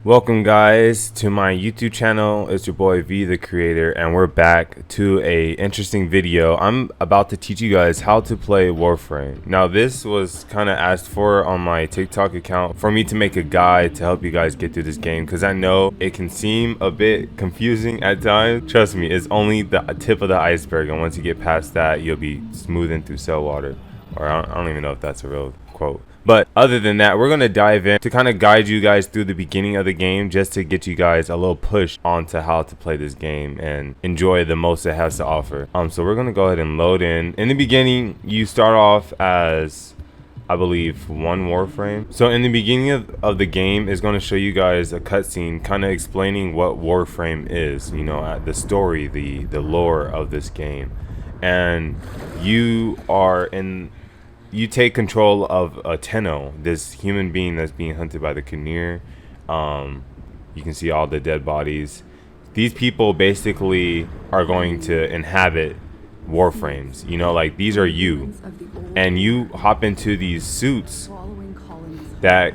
Welcome guys to my YouTube channel. It's your boy V the creator, and we're back to a interesting video. I'm about to teach you guys how to play Warframe. Now this was kind of asked for on my TikTok account for me to make a guide to help you guys get through this game, because I know it can seem a bit confusing at times. Trust me, it's only the tip of the iceberg, and once you get past that you'll be smoothing through cell water. Or I don't even know if that's a real quote. But other than that, we're going to dive in to kind of guide you guys through the beginning of the game, just to get you guys a little push onto how to play this game and enjoy the most it has to offer. So we're going to go ahead and load in. In the beginning, you start off as, I believe, one Warframe. So in the beginning of the game is going to show you guys a cutscene kind of explaining what Warframe is, you know, the story, the lore of this game. And you take control of a Tenno, this human being that's being hunted by the Kinnear. You can see all the dead bodies. These people basically are going to inhabit Warframes. You know, like, these are you. And you hop into these suits that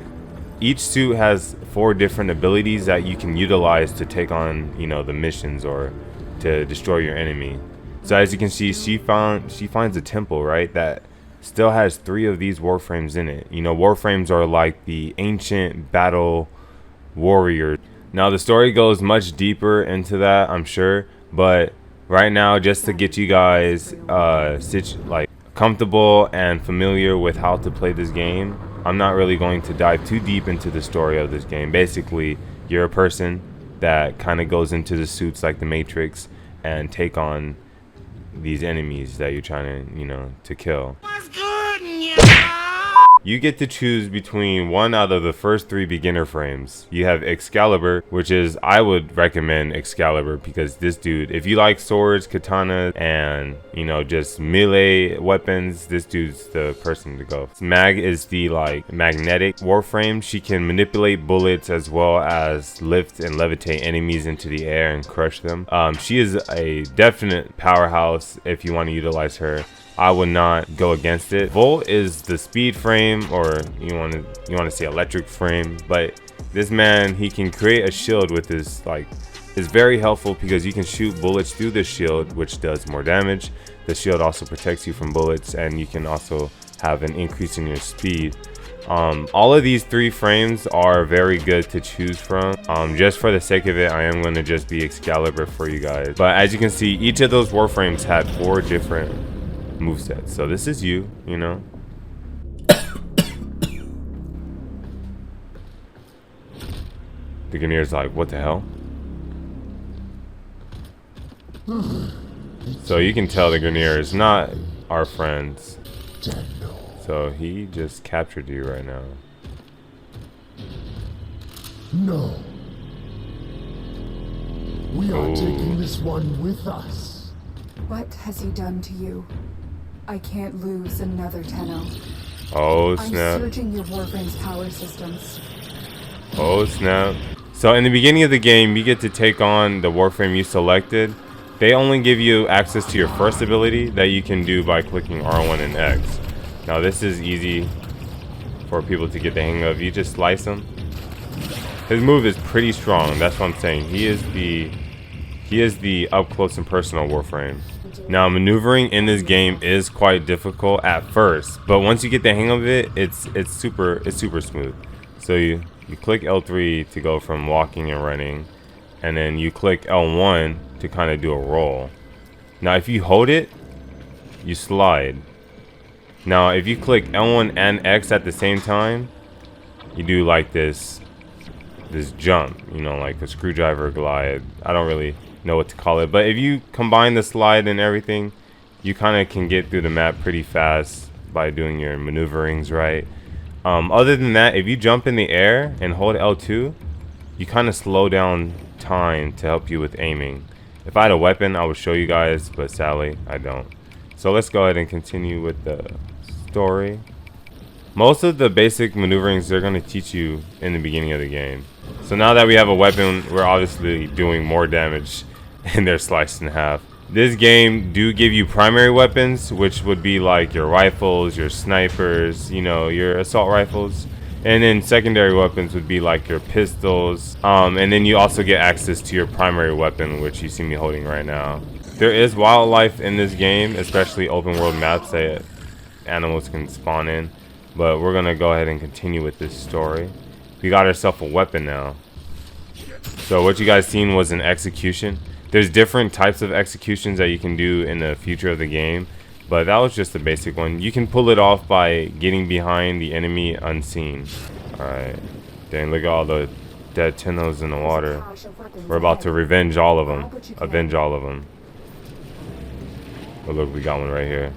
each suit has 4 different abilities that you can utilize to take on, you know, the missions or to destroy your enemy. So as you can see, she finds a temple, right, that still has 3 of these Warframes in it. You know, Warframes are like the ancient battle warriors. Now the story goes much deeper into that, I'm sure, but right now, just to get you guys comfortable and familiar with how to play this game, I'm not really going to dive too deep into the story of this game. Basically, you're a person that kind of goes into the suits like the Matrix and take on these enemies that you're trying to, you know, to kill. You get to choose between one out of the first 3 beginner frames. You have Excalibur, which is, I would recommend Excalibur, because this dude, if you like swords, katana, and, you know, just melee weapons, this dude's the person to go. Mag is the magnetic Warframe. She can manipulate bullets as well as lift and levitate enemies into the air and crush them. She is a definite powerhouse if you want to utilize her. I would not go against it. Volt is the speed frame, or you want to say electric frame, but this man, he can create a shield with his is very helpful because you can shoot bullets through the shield, which does more damage. The shield also protects you from bullets, and you can also have an increase in your speed. All of these 3 frames are very good to choose from. Just for the sake of it, I am going to just be Excalibur for you guys. But as you can see, each of those Warframes had 4 different moveset. So this is you know. The Kinnear's like, what the hell? So you can tell the Kinnear is not our friends. So he just captured you right now. No. We are taking this one with us. What has he done to you? I can't lose another Tenno. Oh snap. I'm searching your Warframe's power systems. Oh snap. So in the beginning of the game, you get to take on the Warframe you selected. They only give you access to your first ability that you can do by clicking R1 and X. Now this is easy for people to get the hang of. You just slice him. His move is pretty strong. That's what I'm saying. He is the up close and personal Warframe. Now maneuvering in this game is quite difficult at first, but once you get the hang of it, it's super smooth. So you click L3 to go from walking and running, and then you click L1 to kind of do a roll. Now if you hold it, you slide. Now if you click L1 and X at the same time, you do like this jump, you know, like a screwdriver glide. I don't really know what to call it, but if you combine the slide and everything, you kind of can get through the map pretty fast by doing your maneuverings right. Other than that, if you jump in the air and hold L2, you kind of slow down time to help you with aiming. If I had a weapon, I would show you guys, but sadly I don't. So let's go ahead and continue with the story. Most of the basic maneuverings they're going to teach you in the beginning of the game. So now that we have a weapon, we're obviously doing more damage and they're sliced in half. This game do give you primary weapons, which would be like your rifles, your snipers, you know, your assault rifles. And then secondary weapons would be like your pistols. And then you also get access to your primary weapon, which you see me holding right now. There is wildlife in this game, especially open world maps that animals can spawn in. But we're gonna go ahead and continue with this story. We got ourselves a weapon now. So what you guys seen was an execution. There's different types of executions that you can do in the future of the game, but that was just the basic one. You can pull it off by getting behind the enemy unseen. Alright. Dang, look at all the dead Tennos in the water. We're about to revenge all of them. Avenge all of them. Oh look, we got one right here.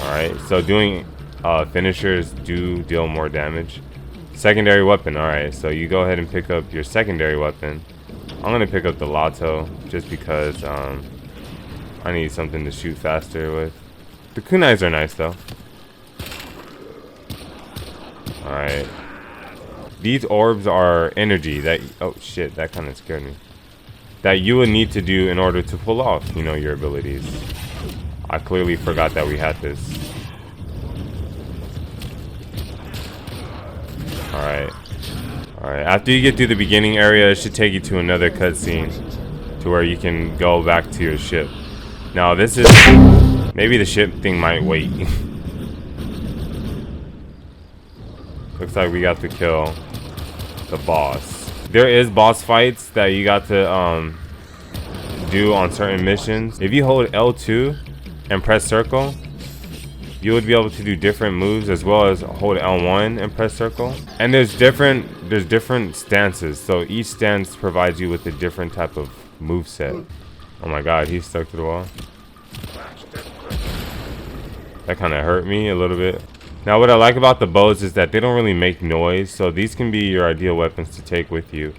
Alright, so doing finishers do deal more damage. Secondary weapon, alright, so you go ahead and pick up your secondary weapon. I'm gonna pick up the Lotto just because I need something to shoot faster with. The kunais are nice though. Alright. These orbs are energy that, oh shit, that kind of scared me. That you would need to do in order to pull off, you know, your abilities. I clearly forgot that we had this. Alright. Alright, after you get through the beginning area, it should take you to another cutscene to where you can go back to your ship. Now this is, maybe the ship thing might wait. Looks like we got to kill the boss. There is boss fights that you got to do on certain missions. If you hold L2 and press circle, you would be able to do different moves, as well as hold L1 and press circle. And there's different stances, so each stance provides you with a different type of move set. Oh my god, he's stuck to the wall. That kind of hurt me a little bit. Now what I like about the bows is that they don't really make noise, so these can be your ideal weapons to take with you,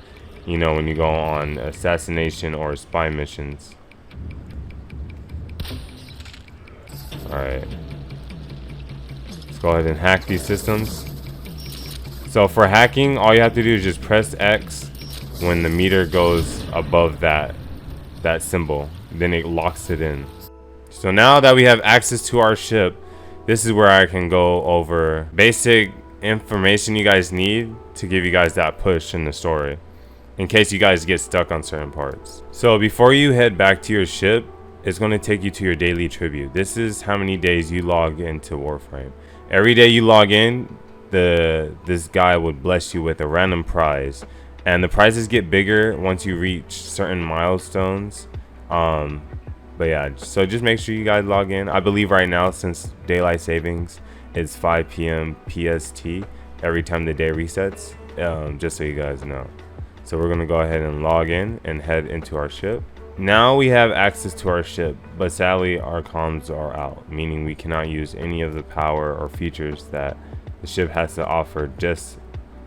you know, when you go on assassination or spy missions. Alright. Let's go ahead and hack these systems. So for hacking, all you have to do is just press X when the meter goes above that symbol. Then it locks it in. So now that we have access to our ship, this is where I can go over basic information you guys need to give you guys that push in the story, in case you guys get stuck on certain parts. So before you head back to your ship, it's going to take you to your daily tribute. This is how many days you log into Warframe. Every day you log in, this guy would bless you with a random prize, and the prizes get bigger once you reach certain milestones. But yeah, so just make sure you guys log in. I believe right now, since daylight savings is 5 p.m. PST every time the day resets, just so you guys know. So we're gonna go ahead and log in and head into our ship. Now we have access to our ship, but sadly our comms are out, meaning we cannot use any of the power or features that the ship has to offer just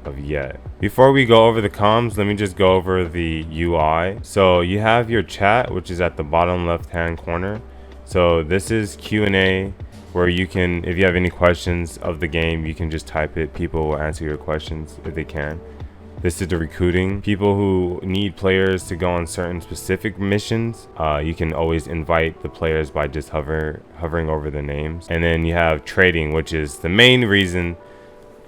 of yet. Before we go over the comms, let me just go over the UI. So you have your chat, which is at the bottom left hand corner. So this is Q&A, where you can, if you have any questions of the game, you can just type it. People will answer your questions if they can. This is the recruiting. People who need players to go on certain specific missions, you can always invite the players by just hovering over the names. And then you have trading, which is the main reason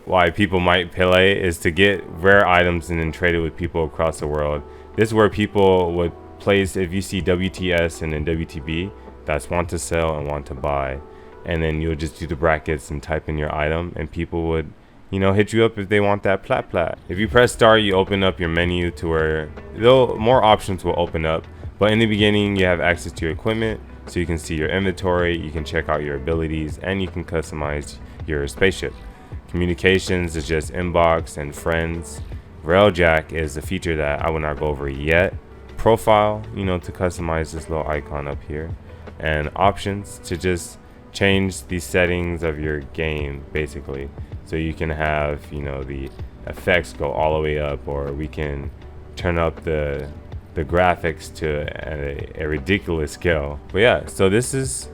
why people might play, is to get rare items and then trade it with people across the world. This is where people would place, if you see WTS and then WTB, that's want to sell and want to buy. And then you'll just do the brackets and type in your item, and people would, you know, hit you up if they want that plat. If you press start, you open up your menu to where more options will open up. But in the beginning, you have access to your equipment, so you can see your inventory, you can check out your abilities, and you can customize your spaceship. Communications is just inbox and friends. Railjack is a feature that I will not go over yet. Profile, you know, to customize this little icon up here. And options to just change the settings of your game, basically. So you can have, you know, the effects go all the way up, or we can turn up the graphics to a ridiculous scale. But yeah, so this is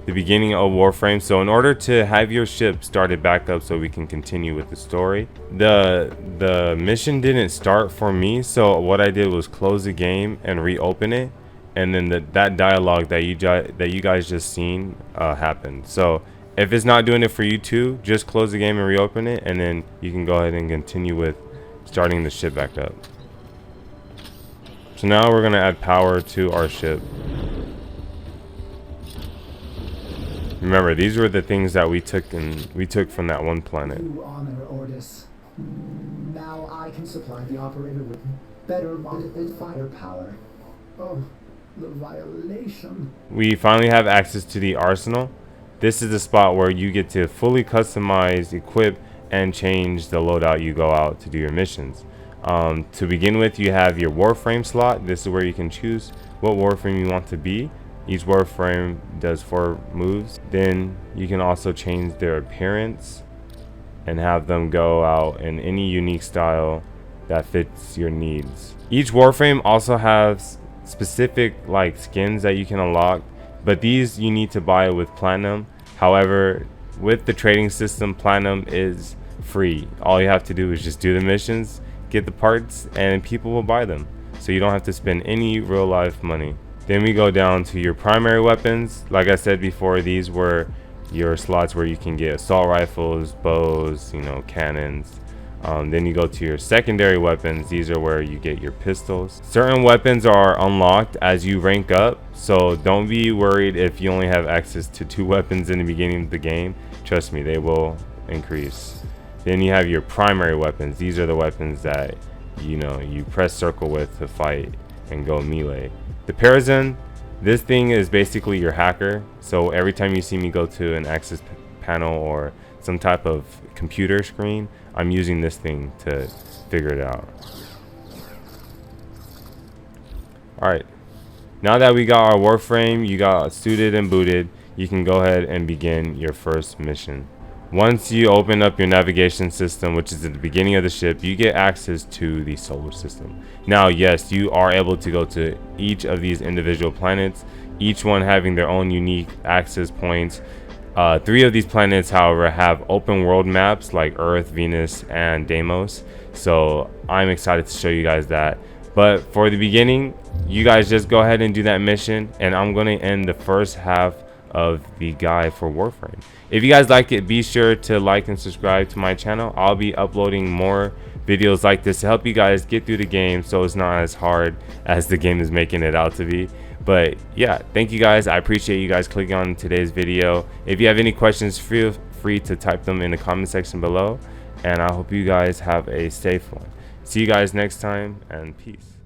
the beginning of Warframe. So in order to have your ship started back up so we can continue with the story, the mission didn't start for me, so what I did was close the game and reopen it, and then that dialogue that you guys just seen happened. So If it's not doing it for you too, just close the game and reopen it, and then you can go ahead and continue with starting the ship back up. So now we're gonna add power to our ship. Remember, these were the things that we took from that one planet. You honor Ordis. Now I can supply the operator with better modded firepower. Oh, the violation. We finally have access to the arsenal. This is the spot where you get to fully customize, equip, and change the loadout you go out to do your missions. To begin with, you have your Warframe slot. This is where you can choose what Warframe you want to be. Each Warframe does 4 moves. Then you can also change their appearance and have them go out in any unique style that fits your needs. Each Warframe also has specific like skins that you can unlock, but these you need to buy with platinum. However, with the trading system, platinum is free. All you have to do is just do the missions, get the parts, and people will buy them, so you don't have to spend any real life money. Then we go down to your primary weapons. Like I said before, these were your slots where you can get assault rifles, bows, cannons. Then you go to your secondary weapons. These are where you get your pistols. Certain weapons are unlocked as you rank up, so don't be worried if you only have access to 2 weapons in the beginning of the game. Trust me, they will increase. Then you have your primary weapons. These are the weapons that you press circle with to fight and go melee. The Parazon, this thing is basically your hacker. So every time you see me go to an access panel or some type of computer screen, I'm using this thing to figure it out. Alright, now that we got our Warframe, you got suited and booted, you can go ahead and begin your first mission. Once you open up your navigation system, which is at the beginning of the ship, you get access to the solar system. Now, yes, you are able to go to each of these individual planets, each one having their own unique access points. 3 of these planets, however, have open world maps like Earth, Venus, and Deimos. So I'm excited to show you guys that. But for the beginning, you guys just go ahead and do that mission, and I'm going to end the first half of the guide for Warframe. If you guys like it, be sure to like and subscribe to my channel. I'll be uploading more videos like this to help you guys get through the game, so it's not as hard as the game is making it out to be. But yeah, thank you guys. I appreciate you guys clicking on today's video. If you have any questions, feel free to type them in the comment section below, and I hope you guys have a safe one. See you guys next time, and peace.